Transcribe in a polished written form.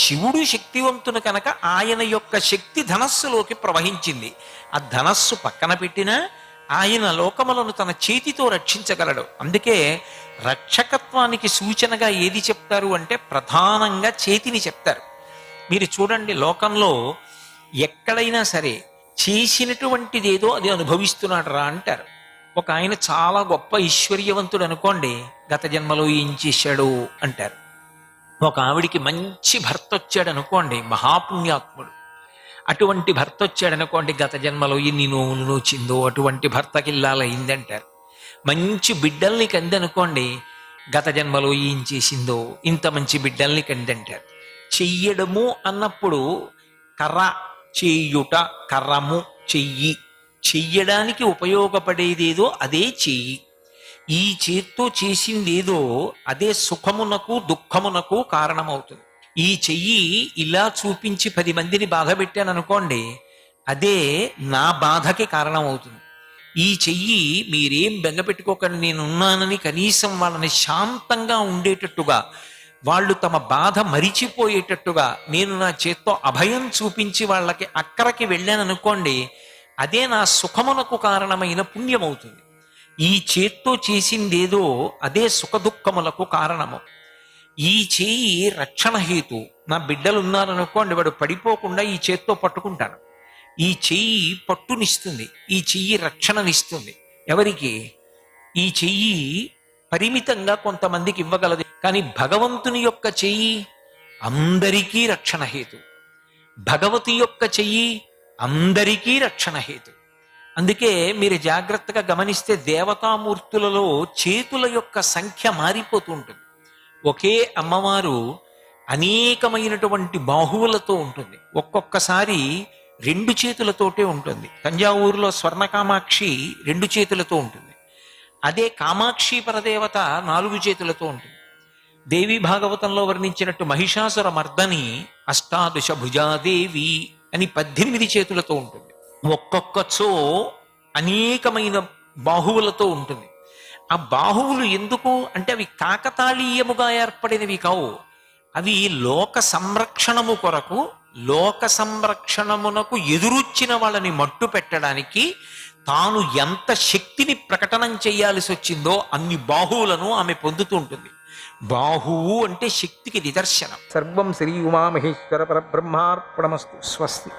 శివుడు శక్తివంతుడు కనుక ఆయన యొక్క శక్తి ధనస్సులోకి ప్రవహించింది. ఆ ధనస్సు పక్కన పెట్టినా ఆయన లోకములను తన చేతితో రక్షించగలడు. అందుకే రక్షకత్వానికి సూచనగా ఏది చెప్తారు అంటే ప్రధానంగా చేతిని చెప్తారు. మీరు చూడండి, లోకంలో ఎక్కడైనా సరే చేసినటువంటిదేదో అది అనుభవిస్తున్నాడు రా అంటారు. ఒక ఆయన చాలా గొప్ప ఐశ్వర్యవంతుడు అనుకోండి, గత జన్మలో ఏం చేశాడు అంటారు. ఒక ఆవిడికి మంచి భర్త వచ్చాడు అనుకోండి, మహాపుణ్యాత్ముడు. అటువంటి భర్త వచ్చాడు అనుకోండి, గత జన్మలో ఎన్ని నోవులు నోచిందో అటువంటి భర్తకి ఇల్లాలైందంటారు. మంచి బిడ్డల్ని కందనుకోండి, గత జన్మలో ఏం చేసిందో ఇంత మంచి బిడ్డల్ని కందంటారు. చెయ్యడము అన్నప్పుడు కర్ర, చేయుట, కర్రము, చెయ్యి, చెయ్యడానికి ఉపయోగపడేదేదో అదే చెయ్యి. ఈ చేత్తో చేసిందేదో అదే సుఖమునకు దుఃఖమునకు కారణమవుతుంది. ఈ చెయ్యి ఇలా చూపించి 10 మందిని బాధ పెట్టాను అనుకోండి, అదే నా బాధకి కారణమవుతుంది. ఈ చెయ్యి మీరేం బెంగపెట్టుకోకండి, నేనున్నానని కనీసం వాళ్ళని శాంతంగా ఉండేటట్టుగా, వాళ్ళు తమ బాధ మరిచిపోయేటట్టుగా నేను నా చేత్తో అభయం చూపించి వాళ్ళకి అక్కడికి వెళ్ళాను అనుకోండి, అదే నా సుఖమునకు కారణమైన పుణ్యమవుతుంది. ఈ చేత్తో చేసిందేదో అదే సుఖ దుఃఖములకు కారణము. ఈ చేయి రక్షణ హేతు. నా బిడ్డలు ఉన్నారనుకోండి, వాడు పడిపోకుండా ఈ చేత్తో పట్టుకుంటాను. ఈ చెయ్యి పట్టునిస్తుంది, ఈ చెయ్యి రక్షణనిస్తుంది. ఎవరికి? ఈ చెయ్యి పరిమితంగా కొంతమందికి ఇవ్వగలదు, కానీ భగవంతుని యొక్క చెయ్యి అందరికీ రక్షణ హేతు. భగవతి యొక్క చెయ్యి అందరికీ రక్షణ హేతు. అందుకే మీరు జాగ్రత్తగా గమనిస్తే దేవతామూర్తులలో చేతుల యొక్క సంఖ్య మారిపోతూ ఉంటుంది. ఒకే అమ్మవారు అనేకమైనటువంటి బాహువులతో ఉంటుంది. ఒక్కొక్కసారి 2 చేతులతోటే ఉంటుంది. తంజావూరులో స్వర్ణకామాక్షి 2 చేతులతో ఉంటుంది. అదే కామాక్షి పరదేవత 4 చేతులతో ఉంటుంది. దేవి భాగవతంలో వర్ణించినట్టు మహిషాసుర మర్దని అష్టాదశ భుజాదేవి అని 18 చేతులతో ఉంటుంది. ఒక్కొక్కచో అనేకమైన బాహువులతో ఉంటుంది. ఆ బాహువులు ఎందుకు అంటే అవి కాకతాళీయముగా ఏర్పడినవి కావు. అవి లోక సంరక్షణము కొరకు, లోక సంరక్షణమునకు ఎదురొచ్చిన వాళ్ళని మట్టు పెట్టడానికి తాను ఎంత శక్తిని ప్రకటనం చేయాల్సి వచ్చిందో అన్ని బాహువులను ఆమె పొందుతూ ఉంటుంది. బాహువు అంటే శక్తికి నిదర్శనం. సర్వం శ్రీ ఉమామహేశ్వర పరబ్రహ్మార్పణమస్తు. స్వస్తి.